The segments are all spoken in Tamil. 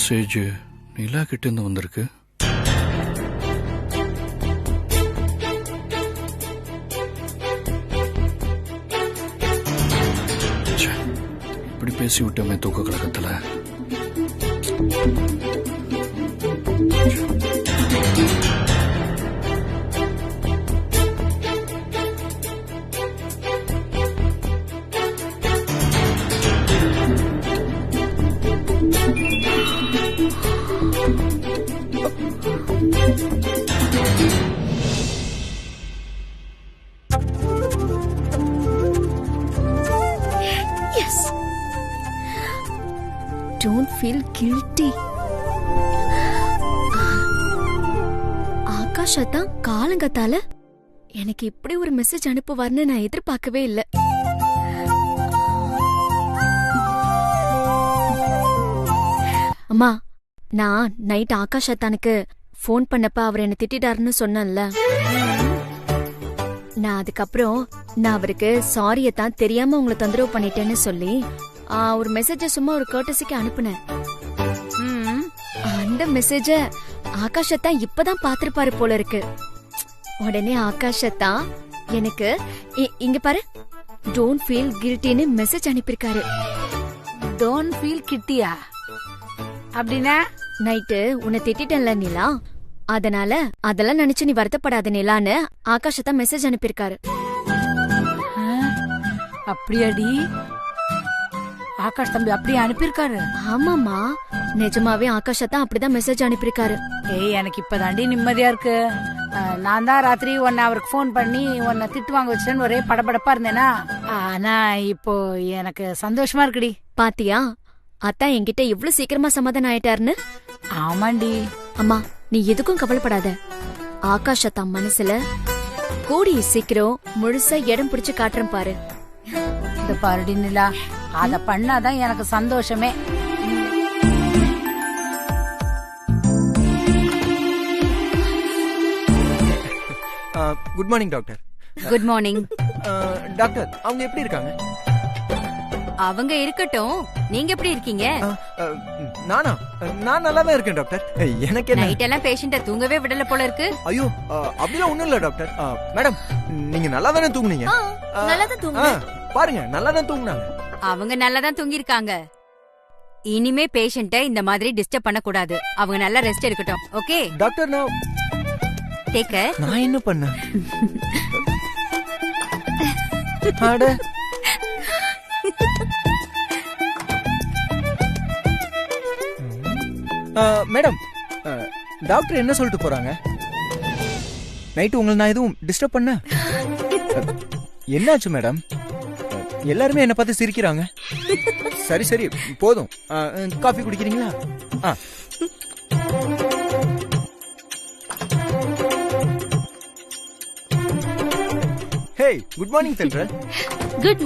மெசேஜ் நிலா கிட்ட இருந்து வந்திருக்கு. இப்படி பேசி விட்டோமே தூக்க கழகத்துல. Don't feel guilty. ஆகாஷ் தான் காலங்கத்தால எனக்கு இப்படி ஒரு மெசேஜ் அனுப்புவார்னு நான் எதிர்பார்க்கவே இல்லை. அம்மா, நான் நைட் ஆகாஷ் அத்தானுக்கு போன் பண்ணப்ப அவர் என்ன திட்டாருன்னு சொன்னேன்ல. நான் அதுக்கப்புறம் நான் அவருக்கு சாரியத்தான் தெரியாம உங்களை தொந்தரவு பண்ணிட்டேன்னு சொல்லி ஒரு மெசேஜ சும்மா ஒரு கர்ட்டசிக்கு அனுப்புனேன். அந்த மெசேஜ ஆகாஷத்தான் இப்பதான் பாத்திருப்பாரு போல இருக்கு. உடனே ஆகாஷத்தான் எனக்கு இங்க பாரு, டோன்ட் ஃபீல் கில்ட்டின்னு மெசேஜ் அனுப்பியிருக்காரு. டோன்ட் ஃபீல் கிட்டியா அப்படின்னா? நைட்டு உன்னை திட்டேன்ல நிலா, அதனால அதெல்லாம் நினைச்சு நீ வருத்தப்படாத நிலான்னு ஆகாஷத்தான் மெசேஜ் அனுப்பியிருக்காரு. அப்படியாடி? ஆகாஷ் தம்பி அப்படியே அனுப்பியிருக்காரு? ஆமாமா, நிஜமாவே ஆகாஷத்தான் அப்படிதான் மெசேஜ் அனுப்பியிருக்காரு. ஏய், எனக்கு இப்பதாண்டி நிம்மதியா இருக்கு. நான் தான் ராத்திரி உன்னை அவருக்கு போன் பண்ணி உன்னை திட்டு வாங்க வச்சேன்னு ஒரே படபடப்பா இருந்தேனா. ஆனா இப்போ எனக்கு சந்தோஷமா இருக்குடி. பாத்தியா, அத்தான் என்கிட்ட இவ்வளவு சீக்கிரமா சமாதானம் ஆயிட்டாருன்னு. ஆமாண்டி. அம்மா, நீ எதுக்கும் கவலைப்படாத. ஆகாஷத்தான் மனசுல கூடிய சீக்கிரம் முழுசா இடம் பிடிச்சு காட்டுறேன் பாரு. இந்த பாருடி நிலா, அத பண்ணாதான் எனக்கு சந்தோஷமே. Good morning doctor. Good morning doctor, அவங்க எப்படி இருக்காங்க? அவங்க இருக்கட்டும், நீங்க எப்படி இருக்கீங்க? நான் நல்லாவே இருக்கேன் டாக்டர். எனக்கு என்ன, நைட் எல்லாம் பேஷண்ட தூங்கவே விடல போல இருக்கு. ஐயோ, அப்படிலாம் ஒண்ணும் இல்ல டாக்டர். மேடம், நீங்க நல்லா தானே தூங்குனீங்க? நல்லாதான் தூங்குனேன். பாருங்க, நல்லா தான் தூங்குனாங்க. அவங்க நல்லா தான் தூங்கி இருக்காங்க. இனிமே பேஷண்ட இந்த மாதிரி டிஸ்டர்ப் பண்ண கூடாது. அவங்க நல்லா ரெஸ்ட் எடுக்கட்டும். Okay doctor, take care. நான் என்ன பண்ணேன்? அட, மேடம், டாக்டர் என்ன சொல்லிட்டு போறாங்க? நைட்டு உங்களை நான் எதுவும் டிஸ்டர்ப் பண்ண? என்னாச்சு மேடம்? எல்லாருமே என்ன பார்த்து சிரிக்கிறாங்க. சரி சரி, போதும். காஃபி குடிக்கிறீங்களா? ஹே, குட் மார்னிங் சென்ட்ரல். குட்.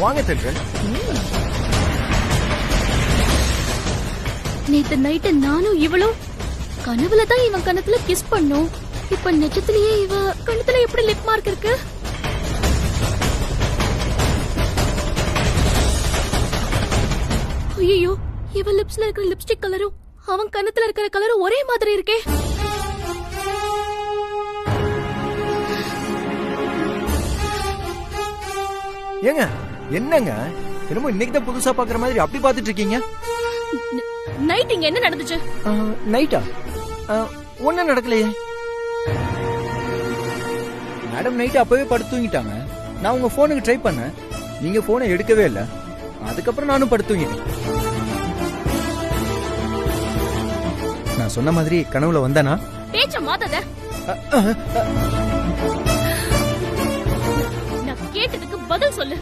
வாங்க சென்ட்ரல். நேத்து நைட்டு நானும் இவளும் கனவுல தான் இவன் கணத்துல கிஸ் பண்ணோம். இப்ப நிஜத்திலேயே இவ கணத்துல எப்படி லிப் மார்க் இருக்கு? ஐயோ, இவ லிப்ஸ்ல இருக்கிற லிப்ஸ்டிக் கலரும் அவன் கணத்துல இருக்கிற கலரும் ஒரே மாதிரி இருக்கே. ஏங்க, என்னங்க என்னமோ இன்னைக்கு தான் புதுசா பாக்குற மாதிரி அப்படி பாத்துட்டு இருக்கீங்க? நைட் இங்க என்ன நடந்துச்சு? நைட்டா? ஒன்னும் நடக்கலையே மேடம். நைட் அப்பவே படுத்து தூங்கிட்டாங்க. நான் உங்க போனுக்கு ட்ரை பண்ணேன், நீங்க போனை எடுக்கவே இல்ல. அதுக்கப்புறம் நானும் படுத்து தூங்கிட்டேன். நான் சொன்ன மாதிரி கனவுல வந்தானா? பேச்ச மாத்தாத. நான் கேட்டதுக்கு பதில் சொல்லு.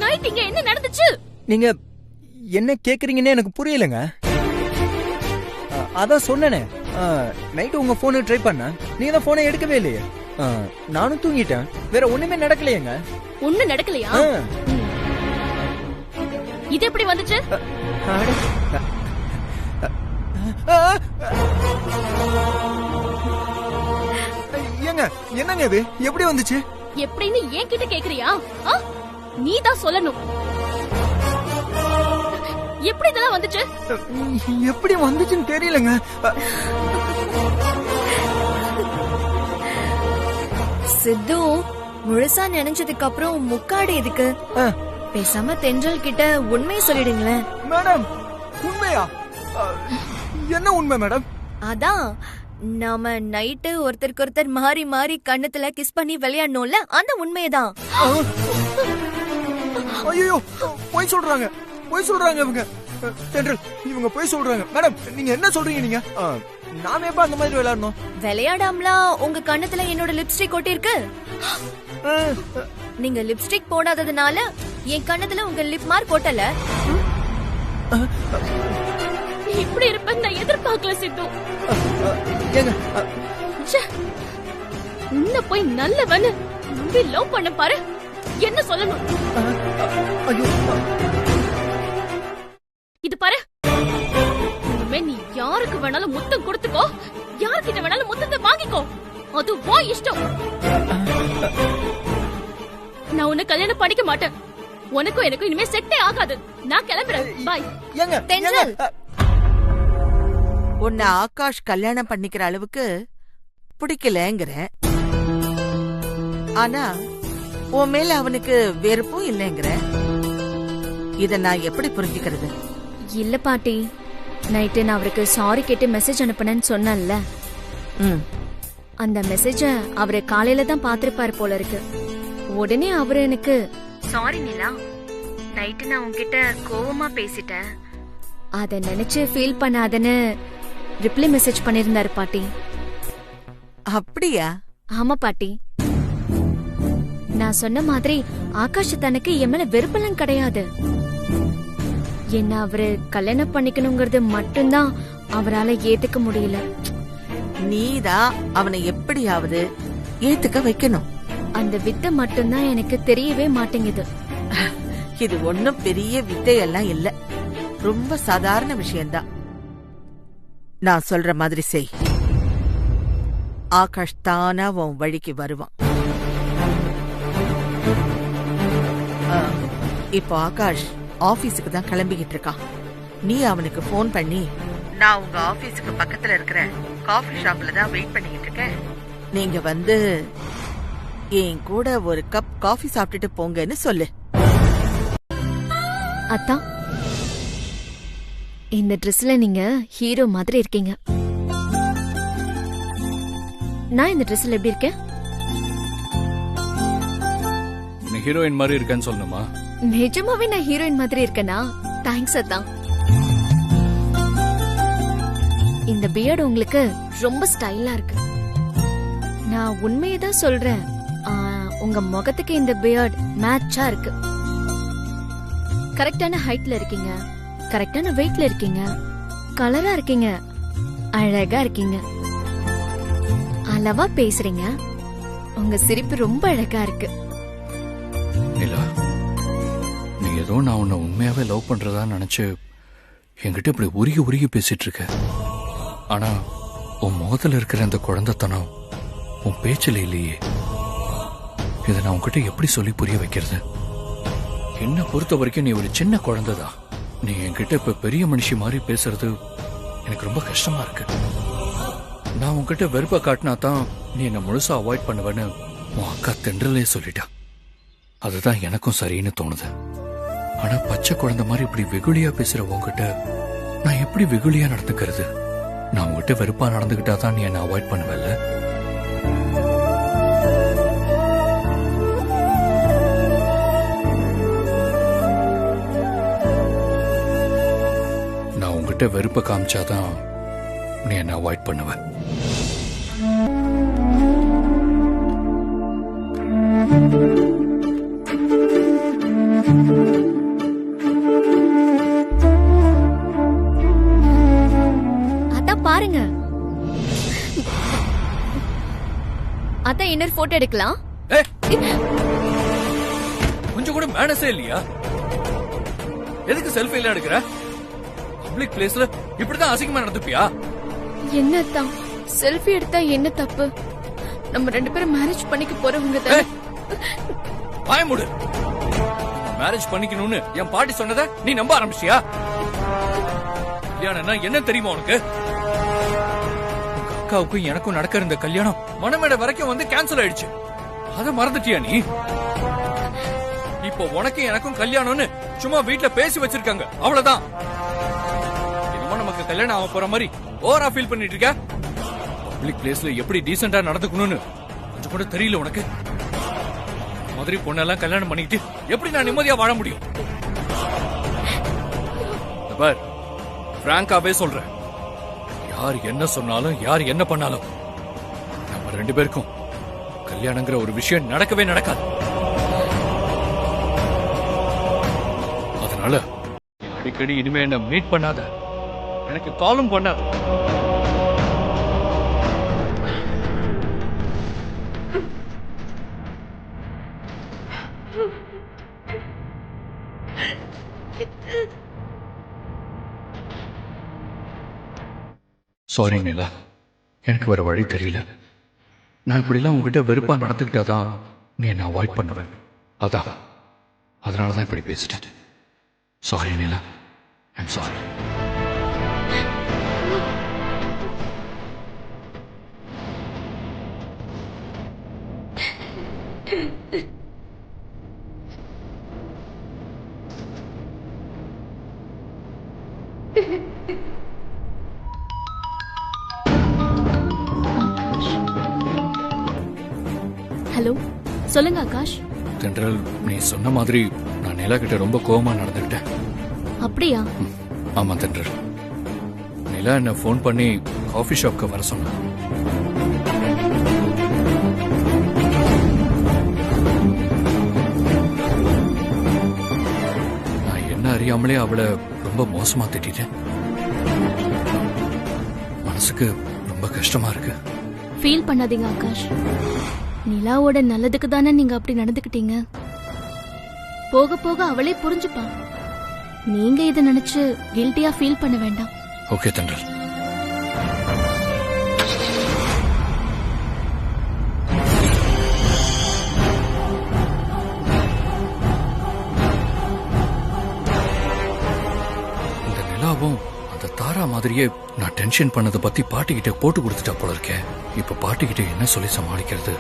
நைட் இங்க என்ன நடந்துச்சு? நீங்க என்ன கேக்குறீங்கன்னு எனக்கு புரியலங்க. அதான் சொன்னேனே, நைட்டு உங்க போனுக்கு ட்ரை பண்ண, நீங்க தான் போனை எடுக்கவே இல்லையே. நானும் தூங்கிட்டேன். வேற ஒண்ணுமே நடக்கலையேங்க. ஒண்ணு நடக்கலையா? இது எப்படி வந்துச்சு? ஏங்க என்னங்க இது எப்படி வந்துச்சு? எப்படின்னு ஏன் கிட்ட கேக்குறியா? நீ தான் சொல்லணும். எப்படி இதெல்லாம் வந்துச்சு? எப்படி வந்துச்சுன்னு தெரியலங்க. சித்து, முழுசா நினைச்சதுக்கு அப்புறம் முக்காடு எதுக்கு? பேசாம தென்றல் கிட்ட உண்மையை சொல்லிடுங்களேன். மேடம் உண்மையா? என்ன உண்மை மேடம்? அதான் நாம நைட்டு ஒருத்தருக்கு ஒருத்தர் மாறி மாறி கண்ணத்துல கிஸ் பண்ணி விளையாடணும்ல, அந்த உண்மையதான். ஐயோ போய் சொல்றாங்க, போய் சொல்றாங்க இவங்க. தென்றல் இவங்க போய் சொல்றாங்க. மேடம் நீங்க என்ன சொல்றீங்க? நீங்க நாம எப்ப அந்த மாதிரி விளையாடணும்? விளையாடாமலாம் உங்க கண்ணத்துல என்னோட லிப்ஸ்டிக் ஒட்டி இருக்கு. நீங்க லிப்ஸ்டிக் போடாததுனால என் கண்ணத்துல உங்க லிப் மார்க் ஒட்டல. இப்படி இருப்பேன்னு நான் எதிர்பார்க்கல சித்து. உன்ன போய் நல்லவன்னு நம்பி லவ் பண்ண பாரு. என்ன சொல்லணும்? இது பாரு, இனிமே நீ யாருக்கு வேணாலும் முத்தம் கொடுத்துக்கோ, யார்கிட்ட வேணாலும் முத்தத்தை வாங்கிக்கோ, அது வா இஷ்டம். நான் உன்னை கல்யாணம் பண்ணிக்க மாட்டேன். உனக்கும் எனக்கும் இனிமே செட்டே ஆகாது. நான் கிளம்புறேன். பாய். தென்றல், உன்னை ஆகாஷ் கல்யாணம் பண்ணிக்கிற அளவுக்கு பிடிக்கலங்கிற, ஆனா உன் மேல அவனுக்கு வெறுப்பும் இல்லைங்கிற. இத நான் எப்படி புரிஞ்சுக்கிறது? இல்ல பாட்டி, நைட்டு நான் அவருக்கு சாரி கேட்டு மெசேஜ் அனுப்பினேன்னு சொன்னேன்ல, அந்த மெசேஜ அவரு காலையில தான் பாத்திருப்பாரு போல இருக்கு. உடனே அவரு எனக்கு சாரி நிலா, நைட்டு நான் உன்கிட்ட கோவமா பேசிட்டேன், அத நினைச்சு ஃபீல் பண்ணாதன்னு ரிப்ளை மெசேஜ் பண்ணிருந்தாரு பாட்டி. அப்படியா? ஆமா பாட்டி, நான் சொன்ன மாதிரி ஆகாஷ் தனக்கு என் மேல வெறுப்பெல்லாம் கிடையாது. என்ன அவரு கல்யாணம் பண்ணிக்கணுங்கிறது மட்டும்தான் அவரால ஏத்துக்க முடியல. நீதான் அவனை எப்படியாவது ஏத்துக்க வைக்கணும். அந்த வித்தை மட்டும்தான் எனக்கு தெரியவே மாட்டேங்குது. இது ஒன்னும் பெரிய வித்தையெல்லாம் இல்ல, ரொம்ப சாதாரண விஷயம்தான். நான் சொல்ற மாதிரி செய். ஆகாஷ் தானா உன் வழிக்கு வருவான். இப்போ ஆகாஷ் ஆபீஸுக்கு தான் கிளம்பிக்கிட்டு இருக்கான். நீ அவனுக்கு போன் பண்ணி, நான் உங்க ஆபீஸுக்கு பக்கத்துல இருக்கிற காஃபி ஷாப்ல தான் வெயிட் பண்ணிக்கிட்டு இருக்கேன், நீங்க வந்து என் கூட ஒரு கப் காஃபி சாப்பிட்டுட்டு போங்கன்னு சொல்லு. அத்தா, இந்த ட்ரெஸ்ல நீங்க ஹீரோ மாதிரி இருக்கீங்க. நான் இந்த ட்ரெஸ்ல எப்படி இருக்கேன்? நீ ஹீரோயின் மாதிரி இருக்கேன்னு சொல்லணுமா? நிஜமாவே நான் ஹீரோயின் மாதிரி இருக்கேனா? தேங்க்ஸ் அத்தா. இந்த பியர்டு உங்களுக்கு ரொம்ப ஸ்டைலா இருக்கு. நான் உண்மையை தான் சொல்றேன். உங்க முகத்துக்கு இந்த பியர்ட் மேட்சா இருக்கு. கரெக்டான ஹைட்ல இருக்கீங்க, கரெக்டான வெயிட்ல இருக்கீங்க, கலரா இருக்கீங்க, அழகா இருக்கீங்க, அளவா பேசுறீங்க, உங்க சிரிப்பு ரொம்ப அழகா இருக்கு. நிலா, நீ ஏதோ நான் உன்னை உண்மையாவே லவ் பண்றதா நினைச்சு என்கிட்ட இப்படி உருகி உருகி பேசிட்டு இருக்க. ஆனா உன் முகத்துல இருக்கிற அந்த குழந்தைத்தனம் உன் பேச்சில் இல்லையே. இதை நான் உன்கிட்ட எப்படி சொல்லி புரிய வைக்கிறது? என்ன பொறுத்த வரைக்கும் நீ ஒரு சின்ன குழந்தைதான். நீ என்கிட்ட இப்ப பெரிய மனுஷி மாதிரி பேசுறது எனக்கு ரொம்ப கஷ்டமா இருக்கு. நான் உன்கிட்ட வெறுப்ப காட்டினா தான் நீ என்ன முழுசா அவாய்ட் பண்ணுவேன்னு உன் அக்கா தென்றலே சொல்லிட்டா. அதுதான் எனக்கும் சரின்னு தோணுது. ஆனா பச்சை குழந்தை மாதிரி இப்படி வெகுளியா பேசுற உன்கிட்ட நான் எப்படி வெகுளியா நடந்துக்கிறது? நான் உன்கிட்ட வெறுப்பா நடந்துகிட்டா தான் நீ என்ன அவாய்ட் பண்ணுவல்ல? நான் உன்கிட்ட வெறுப்ப காமிச்சாதான் நீ என்ன அவாய்ட் பண்ணுவ. தான் இன்னொரு போட்டோ எடுக்கலாம். கொஞ்சம் கூட மேனஸே இல்லையா? எதுக்கு செல்ஃபி எல்லாம் எடுக்கிற? பப்ளிக் பிளேஸ்ல இப்படிதான் அசிங்கமா நடந்துப்பியா? என்னதான் செல்ஃபி எடுத்தா என்ன தப்பு? நம்ம 2 பேரும் மேரேஜ் பண்ணிக்க போறவங்க தானே. வாய மூடு. மேரேஜ் பண்ணிக்கணும்னு என் பாட்டி சொன்னதை நீ நம்ப ஆரம்பிச்சியா? கல்யாணம்னா என்ன தெரியுமா உனக்கு? உங்க அக்காவுக்கும் எனக்கும் நடக்கிற இந்த கல்யாணம் மணமேடை வரைக்கும் வந்து கேன்சல் ஆயிடுச்சு. அத மறந்துட்டியா நீ? இப்போ உனக்கும் எனக்கும் கல்யாணம்னு சும்மா வீட்டுல பேசி வச்சிருக்காங்க, அவ்வளவுதான். என்னமோ நமக்கு கல்யாணம் ஆக போற மாதிரி ஓவரா ஃபீல் பண்ணிட்டு இருக்க. பப்ளிக் பிளேஸ்ல எப்படி டீசென்டா நடந்துக்கணும்னு கொஞ்சம் கூட தெரியல உனக்கு. மாதிரி பொண்ணெல்லாம் கல்யாணம் பண்ணிட்டு எப்படி நான் நிம்மதியா வாழ முடியும்? பார், பிராங்காவே சொல்றேன், யார் என்ன சொன்னாலும் யார் என்ன பண்ணாலும் நம்ம 2 பேருக்கும் கல்யாணங்கிற ஒரு விஷயம் நடக்கவே நடக்காது. அதனால அடிக்கடி இனிமே என்ன மீட் பண்ணாத, எனக்கு காலும் பண்ணாத. சாரி நிலா, எனக்கு வேற வழி தெரியல. நான் இப்படிலாம் உங்ககிட்ட வெறுப்பா நடந்துக்கிட்டாதான் நீ என்ன அவாய்ட் பண்ணுவேன். அதனாலதான் இப்படி பேசிட்டேன். Sorry Nila, I'm sorry. Hello, சொல்லுங்க ஆகாஷ். தென்றல், நீ சொன்ன மாதிரி நான் நிலா கிட்ட ரொம்ப கோவமா நடந்துக்கிட்டேன். அப்படியா? ஆமா தென்றல், நிலா என்ன ஃபோன் பண்ணி காஃபி ஷாப்க்கு வர சொன்னா. நான் என்ன அறியாமலே அவளை ரொம்ப மோசமா திட்டிட்டேன். மனசுக்கு ரொம்ப கஷ்டமா இருக்கு. ஃபீல் பண்ணாதீங்க ஆகாஷ். நிலாவோட நல்லதுக்கு தானே நீங்க அப்படி நடந்துக்கிட்டீங்க. போக போக அவளே புரிஞ்சுப்பா. நீங்க இதை நினைச்சு கில்ட்டியா ஃபீல் பண்ண வேண்டாம். ஓகே தென்றல். இந்த நிலாவும் அந்த தாரா மாதிரியே நான் டென்ஷன் பண்ணதை பத்தி பாட்டிக்கிட்ட போட்டு கொடுத்துட்டா போல இருக்கேன். இப்ப பாட்டிக்கிட்ட என்ன சொல்லி சமாளிக்கிறது?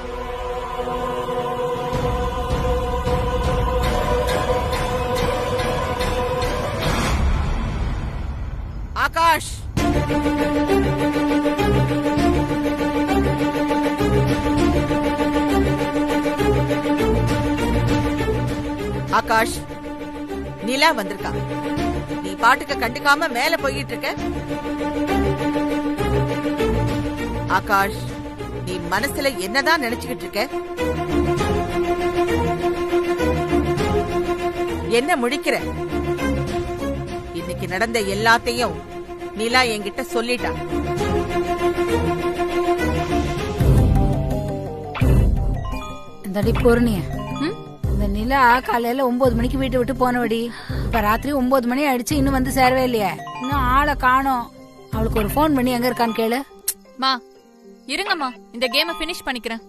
ஆகாஷ், ஆகாஷ், நிலா வந்திருக்கா. நீ பாட்டுக்கு கண்டுக்காம மேல போயிட்டு இருக்க. ஆகாஷ், நீ மனசுல என்னதான் நினைச்சுக்கிட்டு இருக்க? என்ன முடிக்கிற? இன்னைக்கு நடந்த எல்லாத்தையும் நிலா என்கிட்ட சொல்லிட்டா. இந்தடி பொருணிய, இந்த நிலா காலையில 9 மணிக்கு வீட்டை விட்டு போனவடி. இப்ப ராத்திரி 9 மணி ஆயிடுச்சு, இன்னும் வந்து சேரவே இல்லையே. இன்னும் ஆளை காணோம். அவளுக்கு ஒரு போன் பண்ணி எங்க இருக்கான்னு கேளு. மா இருங்கம்மா, இந்த கேமை பினிஷ் பண்ணிக்கிறேன்.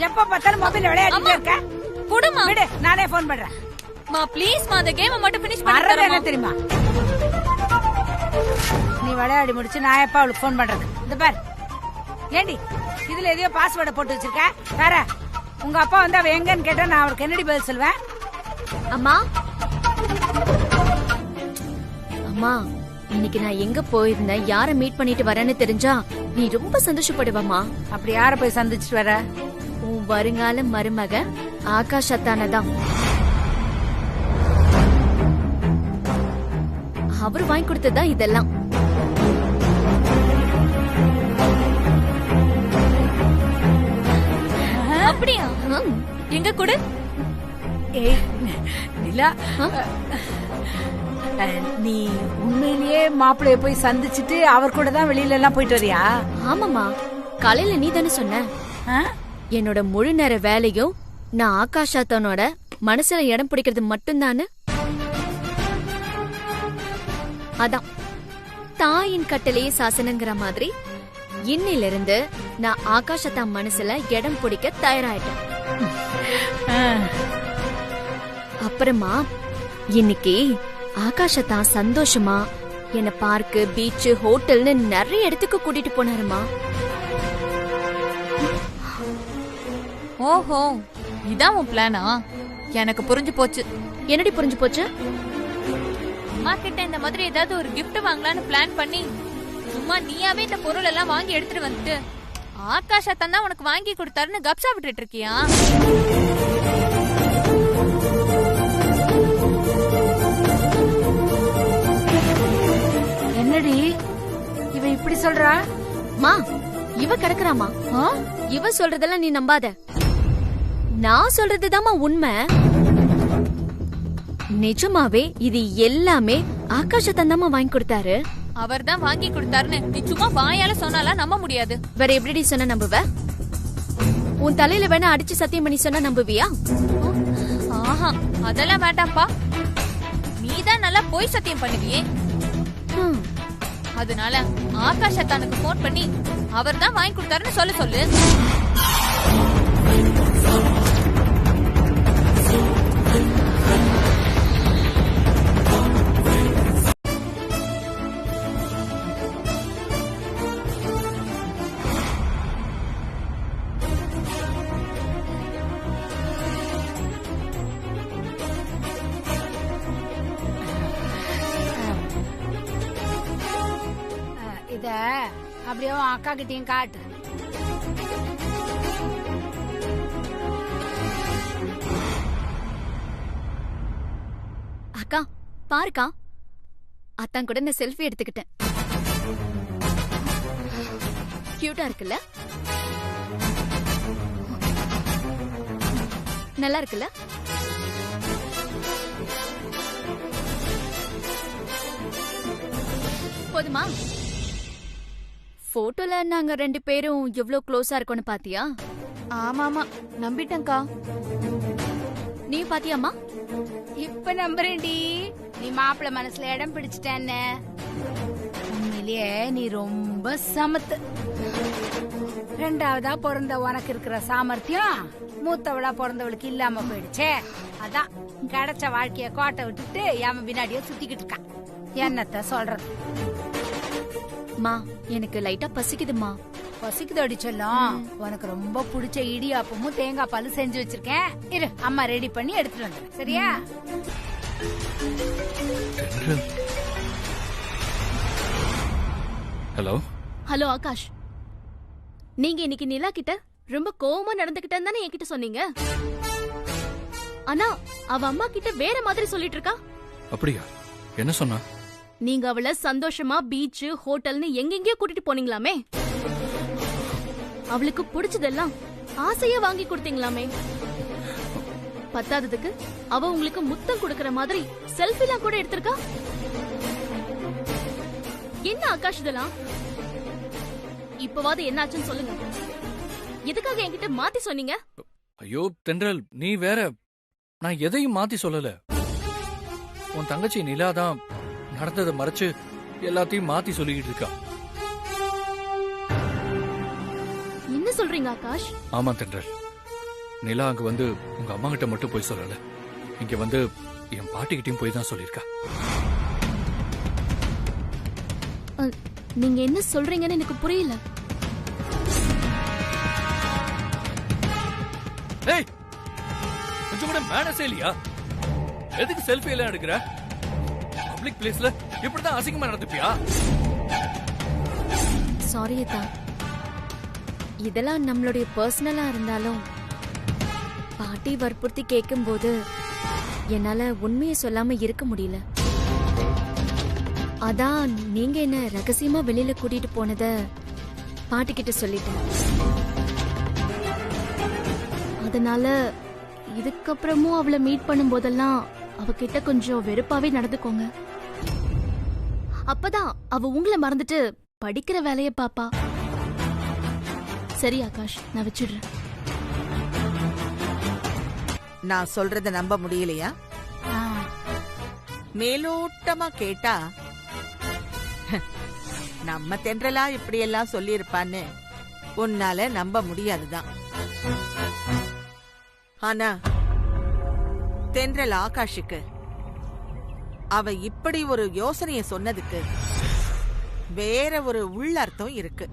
எப்ப பார்த்தாலும் மொபைல் விளையாடிட்டே இருக்க. குடுமா, விடு, நானே போன் பண்றேன். மா ப்ளீஸ் மா, இந்த கேமை மட்டும் பினிஷ் வர்றது என்ன பண்ணிக்கிறேன். தெரியுமா? நீ விளையாடி முடிச்சு நான் எப்ப அவளுக்கு போன் பண்றது? இந்த பார், ஏண்டி இதுல எதையோ பாஸ்வேர்டை போட்டு வச்சிருக்க. வேற உங்க அப்பா வந்து அவ எங்கன்னு கேட்டா நான் அவருக்கு என்னடி பதில் சொல்வேன்? அம்மா, அம்மா, இன்னைக்கு நான் எங்க போயிருந்தேன், யார மீட் பண்ணிட்டு வரேன்னு தெரிஞ்சா நீ ரொம்ப சந்தோஷப்படுவம்மா. அப்படி யார போய் சந்திச்சுட்டு வர? உன் வருங்கால மருமக ஆகாஷ் அத்தானதான். அவர் வாங்கி கொடுத்ததா இதெல்லாம். அப்படியா? எங்க கூட ஏய் நிலா, நீ உண்மையிலேயே மாப்பிளைய போய் சந்திச்சுட்டு அவர் கூட தான் வெளியில எல்லாம் போயிட்டு வரியா? ஆமாமா, காலையில நீ தானே சொன்ன. ஆ? என்னோட முழு நேர வேலையும் நான் ஆகாஷாத்தனோட மனசுல இடம் பிடிக்கிறது மட்டும்தானு. அதான் தாயின் கட்டளையே சாசனங்கிற மாதிரி இன்னிலிருந்து நான் ஆகாஷத்தா மனசுல இடம் பிடிக்க தயாராயிட்டேன். அப்புறமா இன்னைக்கு ஆகாஷத்தா சந்தோஷமா என்ன பார்க்கு, பீச், ஹோட்டல்னு நிறைய இடத்துக்கு கூட்டிட்டு போனாருமா. ஓஹோ, இதான் உன் பிளானா? எனக்கு புரிஞ்சு போச்சு. என்னடி புரிஞ்சு போச்சு? அம்மா கிட்ட இந்த மாதிரி ஏதாவது ஒரு gift வாங்கலாம்னு பிளான் பண்ணி சும்மா நீயாவே இந்த பொருள் எல்லாம் வாங்கி எடுத்துட்டு வந்துட்டு ஆகாஷா தான் உனக்கு வாங்கி கொடுத்தாருன்னு கப்சா விட்டுட்டு இருக்கியா? என்னடி இவ இப்படி சொல்றா? மா, இவ கிடக்குறாமா. இவ சொல்றதெல்லாம் நீ நம்பாத. நான் சொல்றதுதாம்மா உண்மை. நிஜமாவே இது எல்லாமே ஆகாஷத்தந்தாமா வாங்கி கொடுத்தாரு. அவர் தான் வாங்கி கொடுத்தாருன்னு நீ சும்மா வாயால சொன்னாலாம் நம்ப முடியாது. வேற எப்படி சொன்ன நம்புவ? உன் தலையில வேணா அடிச்சு சத்தியம் பண்ணி சொன்னா நம்புவியா? ஆஹா, அதெல்லாம் வேண்டாம்ப்பா. நீதான் நல்லா போய் சத்தியம் பண்ணுவியே. அதனால ஆகாஷத்தானுக்கு போன் பண்ணி அவர் தான் வாங்கி கொடுத்தாருன்னு சொல்லு. இத அப்படியே உன் அக்கா கிட்டயும் காட்டு. அக்கா பாருக்கா, அத்தான் கூட நான் செல்ஃபி எடுத்துக்கிட்டேன். கியூட்டா இருக்குல்ல? நல்லா இருக்குல்ல? போதுமா? போட்டோல நாங்க 2 பேரும் எவ்வளவு க்ளோஸா இருக்கோம்னு பாத்தியா? ஆமாமா, நம்பிட்டேன்க்கா. நீ பாத்தியாமா? இப்ப நம்புறேன்டி, நீ மாப்பிள்ள மனசுல இடம் பிடிச்சிட்டேன்னு. உண்மையிலேயே நீ ரொம்ப சமத்து. 2வதா பிறந்த உனக்கு இருக்கிற சாமர்த்தியம் மூத்தவளா பிறந்தவளுக்கு இல்லாம போயிடுச்சே. அதான் கிடைச்ச வாழ்க்கைய கோட்டை விட்டுட்டு என் பின்னாடியே சுத்திக்கிட்டு இருக்கான். என்னத்த சொல்றது? மா, எனக்கு லைட்டா பசிக்குதுமா. பசிக்குதோடி சொல்லும். உனக்கு ரொம்ப பிடிச்ச இடியாப்பமும் தேங்காய் பாலும் செஞ்சு வச்சிருக்கேன். இரு, அம்மா ரெடி பண்ணி எடுத்துட்டு வந்துடுறேன். சரியா? ஹலோ ஹலோ ஆகாஷ், நீங்க இன்னைக்கு நிலா கிட்ட ரொம்ப கோவமா நடந்துகிட்டேன்னு தானே என்கிட்ட சொன்னீங்க. ஆனா அவ அம்மா கிட்ட வேற மாதிரி சொல்லிட்டு இருக்கா. அப்படியா? என்ன சொன்னா? நீங்க அவளை சந்தோஷமா பீச், ஹோட்டல்னு எங்கெங்கயோ கூட்டிட்டு போனீங்களாமே. அவளுக்கு பிடிச்சதெல்லாம் ஆசையா வாங்கி கொடுத்தீங்களாமே. பத்தாததுக்கு அவ உங்களுக்கு முத்தம் கொடுக்கற மாதிரி செல்ஃபிலாம் கூட எடுத்திருக்கா. என்ன ஆகாஷ் இதெல்லாம்? இப்பவாது என்னாச்சுன்னு சொல்லுங்க. எதுக்காக என்கிட்ட மாத்தி சொன்னீங்க? ஐயோ தென்றல், நீ வேற. நான் எதையும் மாத்தி சொல்லல. உன் தங்கச்சி நிலாதான் நடந்ததை மறைச்சு எல்லாத்தையும் மாத்தி சொல்லிக்கிட்டு இருக்கா. என்ன சொல்றீங்க ஆகாஷ்? ஆமா தென்றல், நிலா அங்க வந்து உங்க அம்மா கிட்ட மட்டும் போய் சொல்லல, இங்க வந்து என் பாட்டிக்கிட்டையும் போய் தான் சொல்லிருக்கா. நீங்க என்ன சொல்றீங்கன்னு எனக்கு புரியல. ஏய், கொஞ்சம் கூட மேனஸே இல்லையா? எதுக்கு செல்ஃபி எல்லாம் எடுக்கிற? பப்ளிக் பிளேஸ்ல இப்படிதான் அசிங்கமா நடந்துப்பியா? சாரி அத்தா, இதெல்லாம் நம்மளுடைய பர்சனலா இருந்தாலும் பாட்டி வற்புறுத்தி கேட்கும்போது என்னால உண்மையை சொல்லாம இருக்க முடியல. அதான் நீங்க என்ன ரகசியமா வெளியில கூட்டிட்டு போனத பாட்டி கிட்ட சொல்லிட்டேன். அதனால இதுக்கப்புறமும் அவளை மீட் பண்ணும் போதெல்லாம் அவகிட்ட கொஞ்சம் வெறுப்பாவே நடந்துக்கோங்க. அப்பதான் அவ உங்களை மறந்துட்டு படிக்கிற வேலைய பாப்பா. சரி ஆகாஷ், நான் வச்சிடுறேன். நான் சொல்றத நம்ப முடியலையா? ஆ, மேலோட்டமா கேட்டா நம்ம தென்றலா இப்படி எல்லாம் சொல்லி இருப்பான்னு உன்னால நம்ப முடியாதுதான். ஆனா தென்றல் ஆகாஷுக்கு அவ இப்படி ஒரு யோசனைய சொன்னதுக்கு வேற ஒரு உள்ளர்த்தம் இருக்கு.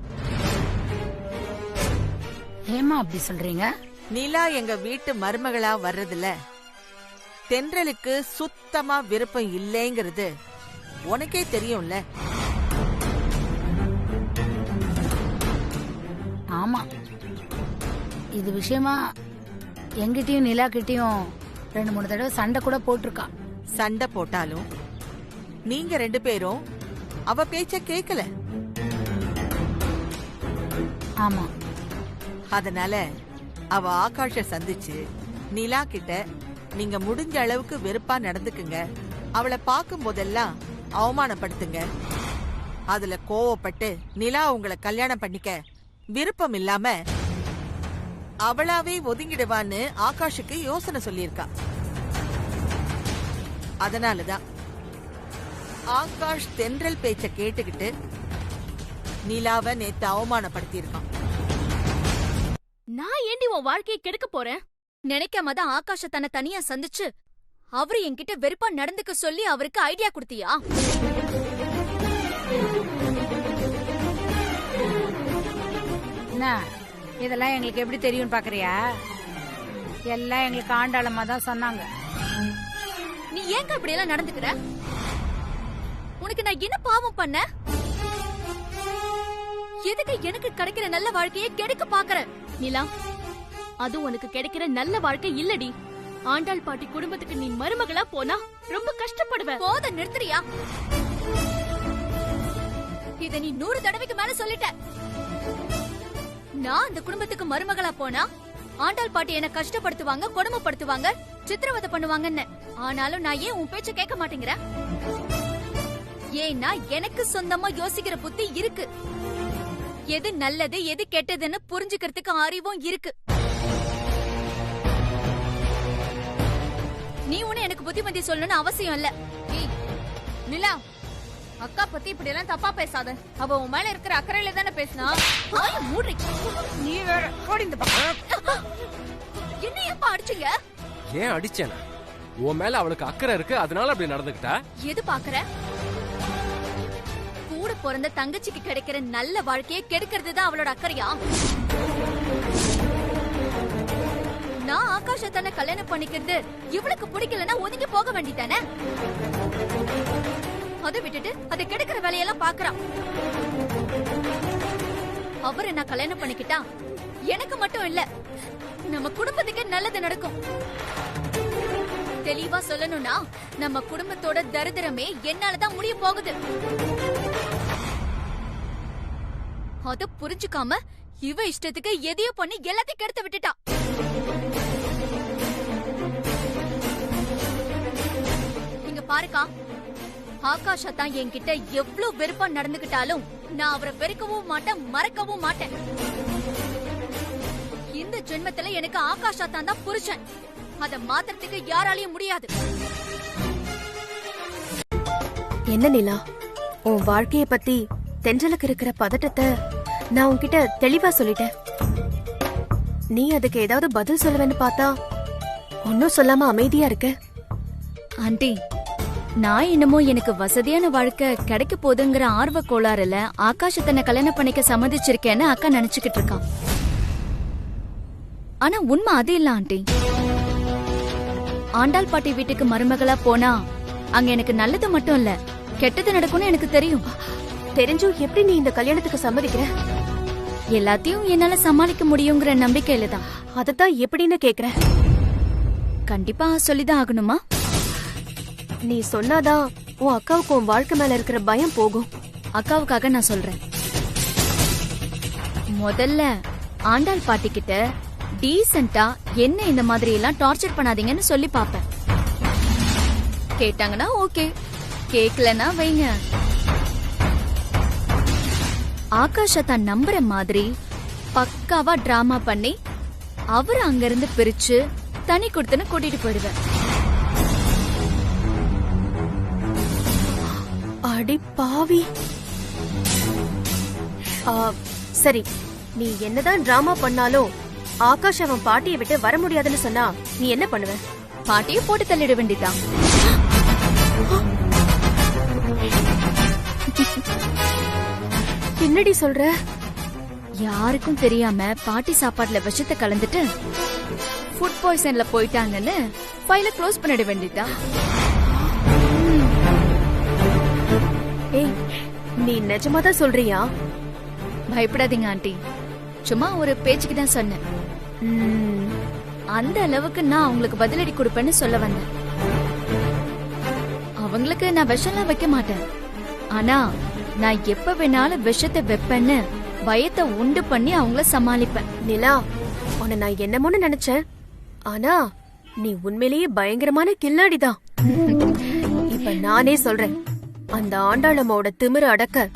ஏம்மா அப்படி சொல்றீங்க? நிலா எங்க வீட்டு மருமகளா வர்றதுல தென்றலுக்கு சுத்தமா விருப்பம் இல்லைங்கிறது உனக்கே தெரியும்ல. ஆமா, இது விஷயமா எங்கிட்டயும் நிலா கிட்டயும் 2-3 தடவை சண்டை கூட போட்டிருக்கா. சண்டை போட்டாலும் நீங்க 2 பேரும் அவ பேச்ச கேக்கல. ஆமா, அதனால அவ ஆகாஷ சந்திச்சு நிலா கிட்ட நீங்க முடிஞ்ச அளவுக்கு வெறுப்பா நடந்துக்குங்க, அவளை பார்க்கும் போதெல்லாம் அவமானப்படுத்துங்க, அதுல கோவப்பட்டு நிலா உங்களை கல்யாணம் பண்ணிக்க விருப்பம் இல்லாம அவளாவே ஒதுங்கிடுவான்னு ஆகாஷுக்கு யோசனை சொல்லியிருக்கா. அதனாலதான் ஆகாஷ் தென்றல் பேச்ச கேட்டுக்கிட்டு நிலாவை நேத்து அவமானப்படுத்தி இருக்கான். நான் ஏண்டி உன் வாழ்க்கையை கெடுக்க போறேன்? நினைக்காம தான் ஆகாஷ தன்னை தனியா சந்திச்சு அவரு என்கிட்ட வெறுப்பா நடந்துக்க சொல்லி அவருக்கு ஐடியா கொடுத்தியா? என்ன இதெல்லாம் எங்களுக்கு எப்படி தெரியும் பாக்குறியா? எல்லாம் எங்களுக்கு ஆண்டாளம்மா தான் சொன்னாங்க. நீ ஏங்க இப்படி எல்லாம் நடந்துக்கிற? உனக்கு நான் என்ன பாவம் பண்ண? எதுக்கு எனக்கு கிடைக்கிற நல்ல வாழ்க்கையை கெடுக்க பாக்குற? நிலா, அது உனக்கு கிடைக்கிற நல்ல வாழ்க்கை இல்லடி. ஆண்டாள் பாட்டி குடும்பத்துக்கு நீ மருமகளா போனா ரொம்ப கஷ்டப்படுவ. போத நிறுத்துறியா? இத நீ 100 தடவைக்கு மேல சொல்லிட்ட. நான் அந்த குடும்பத்துக்கு மருமகளா போனா ஆண்டாள் பாட்டி என்ன கஷ்டப்படுத்துவாங்க, கொடுமைப்படுத்துவாங்க, சித்திரவதை பண்ணுவாங்கன்னு. ஆனாலும் நான் ஏன் உன் பேச்ச கேட்க மாட்டேங்கிறேன்? ஏன்னா எனக்கு சொந்தமா யோசிக்கிற புத்தி இருக்கு. எது நல்லது எது கெட்டதுன்னு புரிஞ்சுக்கிறதுக்கு அறிவும் இருக்கு. நீ ஒண்ணு எனக்கு புத்திமதி சொல்லணும்னு அவசியம் இல்ல. நிலா, அக்கா பத்தி இப்படி எல்லாம் தப்பா பேசாத. அவ உன் மேல இருக்கிற அக்கறையில தானே பேசினா. மூடி. நீ வேற ஓடி இந்த பக்கம். என்ன ஏப்பா அடிச்சீங்க? ஏன் அடிச்சேனா? உன் மேல அவளுக்கு அக்கறை இருக்கு, அதனால அப்படி நடந்துக்கிட்டா. எது பாக்குற? கூட பிறந்த தங்கச்சிக்கு கிடைக்கிற நல்ல வாழ்க்கையை கெடுக்கிறது தான் அவளோட அக்கறையா? நான் ஆகாஷ தன்னை கல்யாணம் பண்ணிக்கிறது இவளுக்கு பிடிக்கலன்னா ஒதுங்கி போக வேண்டிதானே? அதை விட்டுட்டு அதை கெடுக்கிற வேலையெல்லாம் பாக்குறான். அவரை நான் கல்யாணம் பண்ணிக்கிட்டா எனக்கு மட்டும் இல்ல, நம்ம குடும்பத்துக்கு நல்லது நடக்கும். தெளிவா சொல்லணும்னா நம்ம குடும்பத்தோட தரித்திரமே என்னாலதான் முடிய போகுது. அத புரிஞ்சுக்காம இவ இஷ்டத்துக்கு எதையோ பண்ணி எல்லாத்தையும் கெடுத்து விட்டுட்டா. இங்க பாருக்கா, ஆகாஷா தான் என்கிட்ட எவ்வளவு வெறுப்பா நடந்துகிட்டாலும் நான் அவரை வெறுக்கவும் மாட்டேன், மறக்கவும் மாட்டேன். இந்த ஜென்மத்துல எனக்கு ஆகாஷா தான் புருஷன். அத மாத்திரத்துக்கு யாராலையும் முடியாது. என்ன நிலா, உன் வாழ்க்கைய பத்தி தென்றலுக்கு இருக்கிற பதட்டத்தை நான் உன்கிட்ட தெளிவா சொல்லிட்டேன். நீ அதுக்கு ஏதாவது பதில் சொல்லுவேன்னு பார்த்தா ஒன்னும் சொல்லாம அமைதியா இருக்க. ஆண்டி, நான் என்னமோ எனக்கு வசதியான வாழ்க்கை கிடைக்க போதுங்கிற ஆர்வ கோளாறுல ஆகாஷ தன்னை கல்யாணம் பண்ணிக்க சம்மதிச்சிருக்கேன்னு அக்கா நினைச்சுக்கிட்டு இருக்கான். ஆனா உண்மை அது இல்ல ஆண்டி. ஆண்டாள் பாட்டி வீட்டுக்கு மருமகளா போனா அங்க எனக்கு நல்லது மட்டும் இல்ல, கெட்டது நடக்கும்னு எனக்கு தெரியும். தெரிஞ்சும் எப்படி நீ இந்த கல்யாணத்துக்கு சம்மதிக்கிற? எல்லாத்தையும் என்னால சமாளிக்க முடியுங்கிற நம்பிக்கையில தான். அதத்தான் எப்படின்னு கேக்குற. கண்டிப்பா சொல்லிதான் ஆகணுமா? நீ சொன்னாதான் உன் அக்காவுக்கு உன் வாழ்க்கை மேல இருக்கிற பயம் போகும். அக்காவுக்காக நான் சொல்றேன். முதல்ல ஆண்டாள் பாட்டி கிட்ட டீசென்ட்டா என்ன இந்த மாதிரி எல்லாம் டார்ச்சர் பண்ணாதீங்கன்னு சொல்லி பாப்பேன். கேட்டாங்கன்னா ஓகே, கேக்கலனா வைங்க. ஆகாஷ தான் நம்புற மாதிரி பக்காவா டிராமா பண்ணி அவரை அங்கிருந்து பிரிச்சு தனி கொடுத்துன்னு கூட்டிட்டு போயிடுவேன். அடி பாவி. சரி, நீ என்னதான் டிராமா பண்ணாலும் ஆகாஷ் அவன் பாட்டியை விட்டு வர முடியாதுன்னு சொன்னா நீ என்ன பண்ணுவ? பாட்டியை போட்டு தள்ளிட வேண்டியதான். என்னடி சொல்ற? யாருக்கும் தெரியாம பாட்டி சாப்பாட்டுல விஷத்தை கலந்துட்டு ஃபுட் பாய்சன்ல போயிட்டாங்கன்னு ஃபைல க்ளோஸ் பண்ணிட வேண்டியதான். ஏய், நீ நிஜமாதான் சொல்றியா? பயப்படாதீங்க ஆண்டி, சும்மா ஒரு பேச்சுக்கு தான் சொன்னேன். அந்த அளவுக்கு நான் அவங்களுக்கு பதிலடி கொடுப்பேன்னு சொல்ல வந்தேன். அவங்களுக்கு நான் விஷம்லாம் வைக்க மாட்டேன், ஆனா நான் எப்ப வேணாலும் விஷத்தை வைப்பேன்னு பயத்தை உண்டு பண்ணி அவங்கள சமாளிப்பேன். நிலா, உன்னை நான் என்னமோன்னு நினைச்சேன், ஆனா நீ உண்மையிலேயே பயங்கரமான கில்லாடிதான். இப்ப நானே சொல்றேன், அந்த ஆண்டாளம்மாவோட திமிரு அடக்க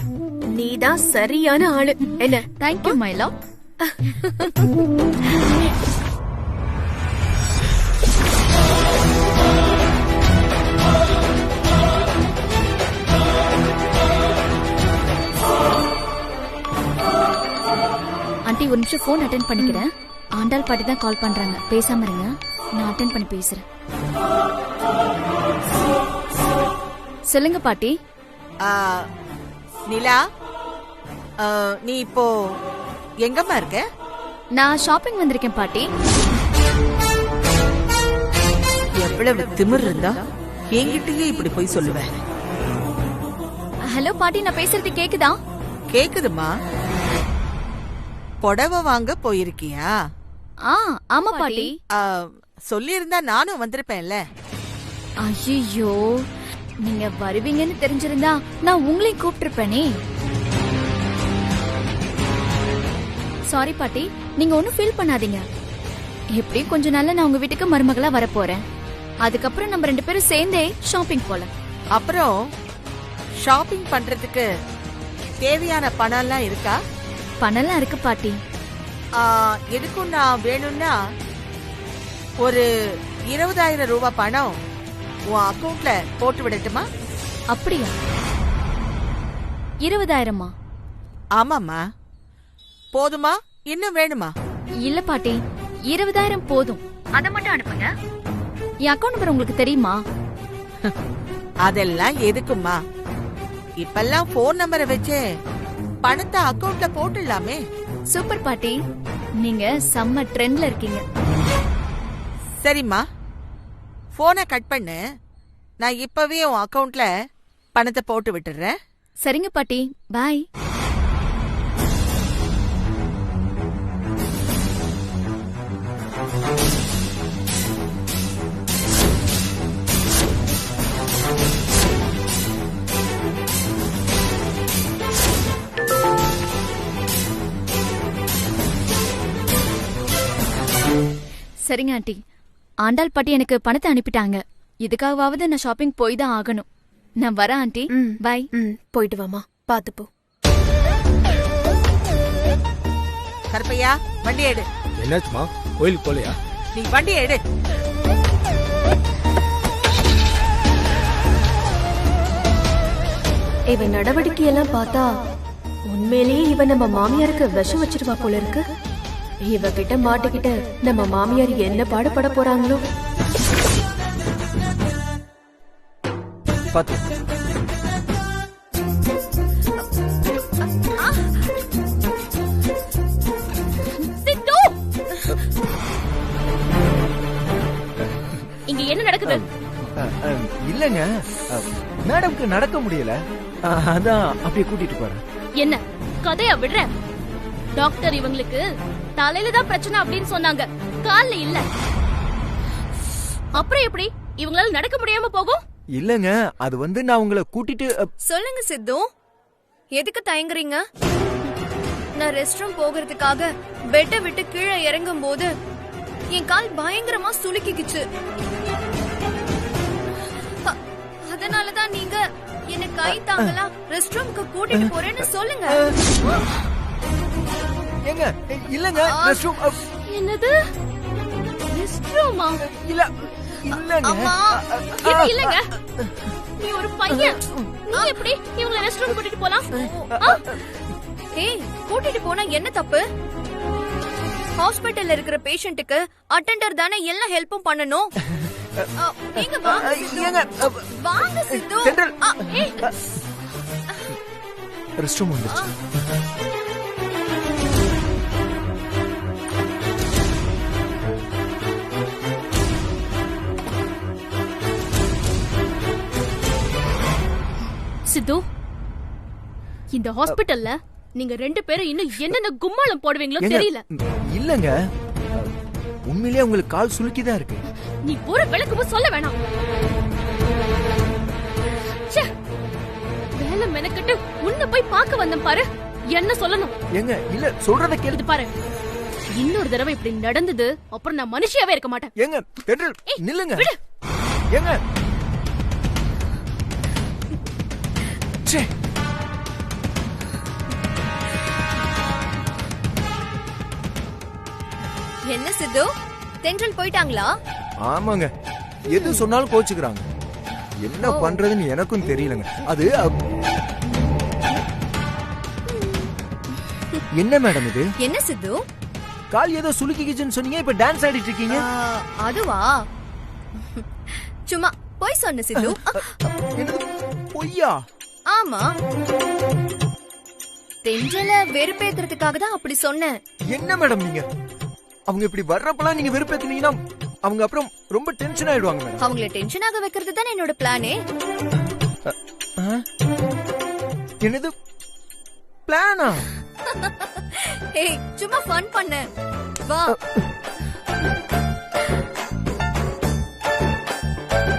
நீதான் சரியான ஆளு. என்ன? Thank you my love. ஆண்டி ஒரு நிமிஷம் போன் அட்டென்ட் பண்ணிக்கிறேன். ஆண்டாள் பாட்டி தான் கால் பண்றாங்க, பேசாம இருங்க, நான் அட்டென்ட் பண்ணி பேசுறேன். சொல்லுங்க பாட்டி. நிலா, நீ இப்போ எங்கம்மா இருக்க? நான் ஷாப்பிங் வந்திருக்கேன் பாட்டி. எவ்வளவு திமிர் இருந்தா என்கிட்டயே இப்படி போய் சொல்லுவேன்? ஹலோ பாட்டி, நான் பேசுறது கேக்குதா? கேக்குதுமா. புடவை வாங்க போயிருக்கியா? ஆமா பாட்டி. சொல்லி இருந்தா நானும் வந்திருப்பேன்ல. ஐயோ, நீங்க வருவீங்கன்னு தெரிஞ்சிருந்தா நான் உங்களையும் கூப்பிட்டிருப்பேனே. சாரி பாட்டி, நீங்க ஒன்னும் ஃபீல் பண்ணாதீங்க. எப்படி கொஞ்ச நாள்ல நான் உங்க வீட்டுக்கு மருமகளா வரப்போறேன். அதுக்கப்புறம் நம்ம 2 பேரும் சேர்ந்தே ஷாப்பிங் போலாம். அப்புறம் ஷாப்பிங் பண்றதுக்கு தேவையான பணம் எல்லாம் இருக்கா? பணம்லாம் இருக்கு பாட்டி. எதுக்கும் நான் வேணும்னா ஒரு 20,000 ரூபாய் பணம் உன் அக்கவுண்ட்ல போட்டு விடட்டுமா? அப்படியா? 20,000? ஆமாமா. போதுமா, இன்னும் வேணுமா? இல்ல பாட்டி, 20,000 போதும். அத மட்டும் அனுப்புங்க. என் அக்கவுண்ட் நம்பர் உங்களுக்கு தெரியுமா? அதெல்லாம் எதுக்குமா? இப்பெல்லாம் போன் நம்பரை வச்சு பணத்தை அக்கவுண்ட்ல போட்டுடலாமே. சூப்பர் பாட்டி, நீங்க செம்ம ட்ரெண்ட்ல இருக்கீங்க. சரிம்மா, போனை கட் பண்ணு. நான் இப்பவே உன் அக்கவுண்ட்ல பணத்தை போட்டு விட்டுறேன். சரிங்க பாட்டி, பாய். சரிங்க ஆண்டி, ஆண்டாள் பாட்டி எனக்கு பணத்தை அனுப்பிட்டாங்க. இதுக்காகவாவது நான் ஷாப்பிங் போய் தான் ஆகணும். நான் வரேன் ஆண்டி. பாய். போயிட்டு வாமா, பாத்து போ. கருப்பையா, வண்டி எடு. என்னாச்சுமா, கோயிலுக்கு போலையா? நீ வண்டி எடு. இவன் நடவடிக்கையெல்லாம் பார்த்தா உண்மையிலேயே இவன் நம்ம மாமியாருக்கு விஷம் வச்சிருவா போல இருக்கு. இவகிட்ட மாட்டிக்கிட்ட நம்ம மாமியார் என்ன பாடுபட போறாங்களோ. பாத்து இங்க என்ன நடக்குது? இல்லங்க, மேடம்க்கு நடக்க முடியல, அதான் அப்படியே கூட்டிட்டு போறேன். என்ன கதையா விடுற? டாக்டர் இவங்களுக்கு தலையில தான் பிரச்சனை அப்படின்னு சொன்னாங்க, கால்ல இல்ல. அப்புறம் எப்படி இவங்களால நடக்க முடியாம போகும்? இல்லங்க, அது வந்து நான் உங்களை கூட்டிட்டு. சொல்லுங்க சித்து, எதுக்கு தயங்குறீங்க? நான் ரெஸ்ட் ரூம் போகிறதுக்காக பெட்டை விட்டு கீழே இறங்கும் போது என் கால் பயங்கரமா சுளுக்கிக்குச்சு. அதனாலதான் நீங்க என்ன கை தாங்கலாம் ரெஸ்ட் ரூமுக்கு கூட்டிட்டு போறேன்னு சொல்லுங்க. ஏங்க இல்லங்க ரெஸ்ட் ரூம் என்னது ரெஸ்ட் ரூமா? இல்ல இல்லங்க இது இல்லங்க. நீ ஒரு பையன், நீ எப்படி இவங்களை ரெஸ்ட் ரூம் கூட்டிட்டு போலாம்? ஏய், கூட்டிட்டு போனா என்ன தப்பு? ஹாஸ்பிடல்ல இருக்கிற பேஷண்ட்டுக்கு அட்டெண்டர் தானே எல்லா ஹெல்ப்பும் பண்ணணும். நீங்க வாங்க சித்து. ஏங்க வாங்க சித்து. சென்ட்ரல் ஏய், ரெஸ்ட் ரூம் வந்துருச்சு. சித்து, இந்த ஹாஸ்பிடல்ல நீங்க 2 பேரும் இன்னும் என்னென்ன கும்மாளம் போடுவீங்களோ ஏங்க, தெரியல. இல்லங்க உண்மையிலேயே உங்களுக்கு கால் சுளுக்கிதான் இருக்கு. நீ ஒரு விளக்கமும் சொல்ல வேணாம். ச்சே, வேலை மெனக்கிட்டு உன்னை போய் பார்க்க வந்தேன் பாரு, என்ன சொல்லணும்? ஏங்க இல்ல சொல்றத கேளு. இது பாரு, இன்னொரு தடவை இப்படி நடந்தது அப்புறம் நான் மனுஷியாவே இருக்க மாட்டேன். ஏங்க சென்ட்ரல் நில்லுங்க. விடு. ஏங்க ச்சே என்ன சித்து, தென்றல் போயிட்டாங்களா? ஆமாங்க, எது சொன்னாலும் கோச்சுக்கிறாங்க. என்ன பண்றதுன்னு எனக்கும் தெரியலங்க. அது என்ன மேடம் இது? என்ன சித்து? கால் ஏதோ சுளுக்கிக்கிச்சுன்னு சொன்னீங்க, இப்ப டான்ஸ் ஆடிட்டு இருக்கீங்க. அதுவா? சும்மா போய் சொன்ன சித்து. என்னது பொய்யா? ஆமா, தென்றல வெறுப்பேத்துறதுக்காக தான் அப்படி சொன்னேன். என்ன மேடம் நீங்க? அவங்க இப்படி வர்றப்பலாம் நீங்க வெறுப்பேத்துனீங்கன்னா அவங்க அப்புறம் ரொம்ப டென்ஷன் ஆயிடுவாங்க மேடம். அவங்கள டென்ஷன் ஆக வைக்கிறது தானே என்னோட பிளானே. என்னது பிளானா? ஏய், சும்மா ஃபன் பண்ண. வா.